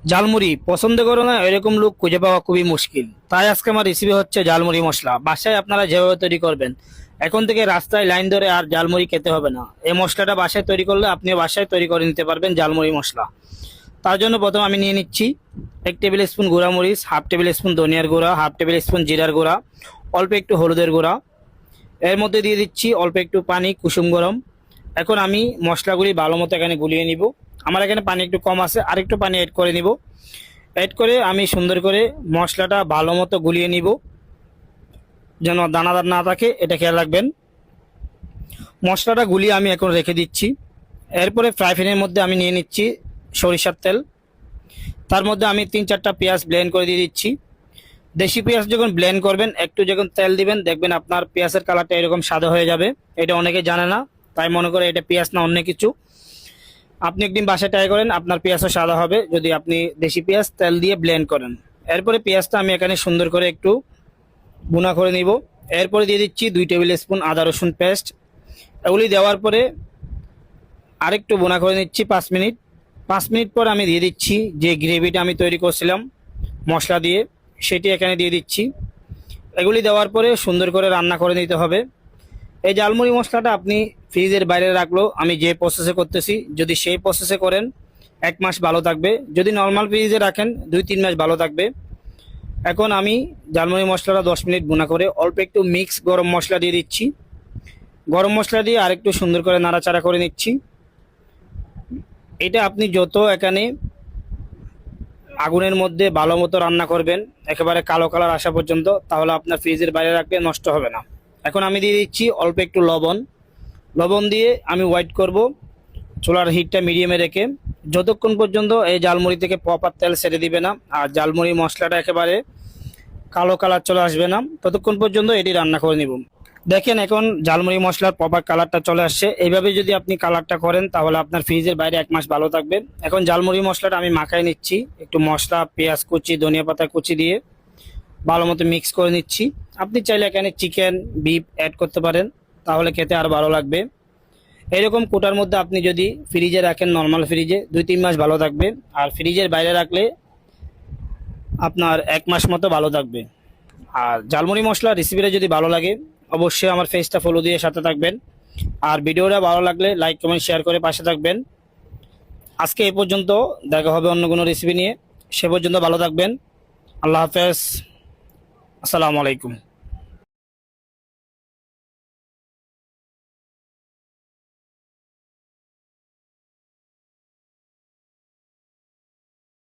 ঝালমুড়ি পছন্দ করো না এরকম লোক খুঁজে পাওয়া খুবই মুশকিল। তাই আজকে আমার রেসিপি হচ্ছে ঝালমুড়ি মশলা। বাসায় আপনারা যেভাবে তৈরি করবেন, এখন থেকে রাস্তায় লাইন ধরে আর ঝালমুড়ি খেতে হবে না। এই মশলাটা বাসায় তৈরি করলে আপনি বাসায় তৈরি করে নিতে পারবেন ঝালমুড়ি মশলা। তার জন্য প্রথমে আমি নিয়ে নিচ্ছি 1 টেবিল স্পুন গুঁড়া মরিচ, 1/2 টেবিল স্পুন ধনিয়ার গুঁড়া, 1/2 টেবিল স্পুন জিরার গুঁড়া, অল্প একটু হলুদের গুঁড়া। এর মধ্যে দিয়ে দিচ্ছি অল্প একটু পানি কুসুম গরম। এখন আমি মশলাগুলি ভালো মতো এখানে গুলিয়ে নিব। আমার এখানে পানি একটু কম আছে, আর একটু পানি অ্যাড করে নিব। অ্যাড করে আমি সুন্দর করে মশলাটা ভালো মতো গুলিয়ে নিব, যেন দানাদার না থাকে, এটা খেয়াল রাখবেন। মশলাটা গুলিয়ে আমি এখন রেখে দিচ্ছি। এরপরে ফ্রাই প্যানের মধ্যে আমি নিয়ে নিচ্ছি সরিষার তেল। তার মধ্যে আমি 3-4টা পেঁয়াজ ব্লেন্ড করে দিয়ে দিচ্ছি। দেশি পেঁয়াজ যখন ব্লেন্ড করবেন, একটু যখন তেল দিবেন, দেখবেন আপনার পেঁয়াজের কালারটা এরকম সাদা হয়ে যাবে। এটা অনেকে জানে না, তাই মনে করে এটা পেঁয়াজ না অন্য কিছু। আপনি একদিন বাসায় ট্রাই করেন, আপনার পেঁয়াজও সাদা হবে যদি আপনি দেশি পেঁয়াজ তেল দিয়ে ব্লেন্ড করেন। এরপরে পেঁয়াজটা আমি এখানে সুন্দর করে একটু ভুনা করে নিব। এরপরে দিয়ে দিচ্ছি 2 টেবিল স্পুন আদা রসুন পেস্ট। এগুলি দেওয়ার পরে আরেকটু ভুনা করে নিচ্ছি 5 মিনিট। 5 মিনিট পর আমি দিয়ে দিচ্ছি যে গ্রেভিটা আমি তৈরি করছিলাম মশলা দিয়ে, সেটি এখানে দিয়ে দিচ্ছি। এগুলি দেওয়ার পরে সুন্দর করে রান্না করে নিতে হবে। এই ঝালমুড়ি মশলাটা আপনি ফ্রিজের বাইরে রাখলেও, আমি যে প্রসেসে করতেছি যদি সেই প্রসেসে করেন 1 মাস ভালো থাকবে। যদি নর্মাল ফ্রিজে রাখেন 2-3 মাস ভালো থাকবে। এখন আমি ঝালমুড়ি মশলাটা 10 মিনিট ভুনা করে অল্প একটু মিক্স গরম মশলা দিয়ে দিচ্ছি। গরম মশলা দিয়ে আরেকটু সুন্দর করে নাড়াচাড়া করে নিচ্ছি। এটা আপনি যত এখানে আগুনের মধ্যে ভালো মতো রান্না করবেন, একেবারে কালো কালার আসা পর্যন্ত, তাহলে আপনার ফ্রিজের বাইরে রাখলে নষ্ট হবে না। এখন আমি দিয়ে দিচ্ছি অল্প একটু লবণ। লবণ দিয়ে আমি ওয়েট করব চুলার হিটটা মিডিয়ামে রেখে, যতক্ষণ পর্যন্ত এই জালমুড়ি থেকে প্রপার তেল ছেড়ে দিবে না আর জালমুড়ি মশলাটা একেবারে কালো কালার চলে আসবে না, ততক্ষণ পর্যন্ত এটি রান্না করে নিব। দেখেন এখন ঝালমুড়ি মশলার প্রপার কালারটা চলে আসছে। এইভাবে যদি আপনি কালারটা করেন তাহলে আপনার ফ্রিজের বাইরে 1 মাস ভালো থাকবে। এখন ঝালমুড়ি মশলাটা আমি মাখায় নিচ্ছি, একটু মশলা পেঁয়াজ কুচি ধনিয়া পাতা কুচি দিয়ে ভালো মতো মিক্স করে নিচ্ছি। আপনি চাইলে এখানে চিকেন বিফ অ্যাড করতে পারেন, তাহলে খেতে আর ভালো লাগবে। এরকম কোটার মধ্যে আপনি যদি ফ্রিজে রাখেন, নর্মাল ফ্রিজে 2-3 মাস ভালো থাকবে। আর ফ্রিজের বাইরে রাখলে আপনার 1 মাস মতো ভালো থাকবে। আর ঝালমুড়ি মশলা রেসিপিটা যদি ভালো লাগে অবশ্যই আমার পেজটা ফলো দিয়ে সাথে থাকবেন। আর ভিডিওটা ভালো লাগলে লাইক কমেন্ট শেয়ার করে পাশে থাকবেন। আজকে এই পর্যন্ত, দেখা হবে অন্য কোনো রেসিপি নিয়ে। সে পর্যন্ত ভালো থাকবেন। আল্লাহ হাফেজ। আসসালামু আলাইকুম।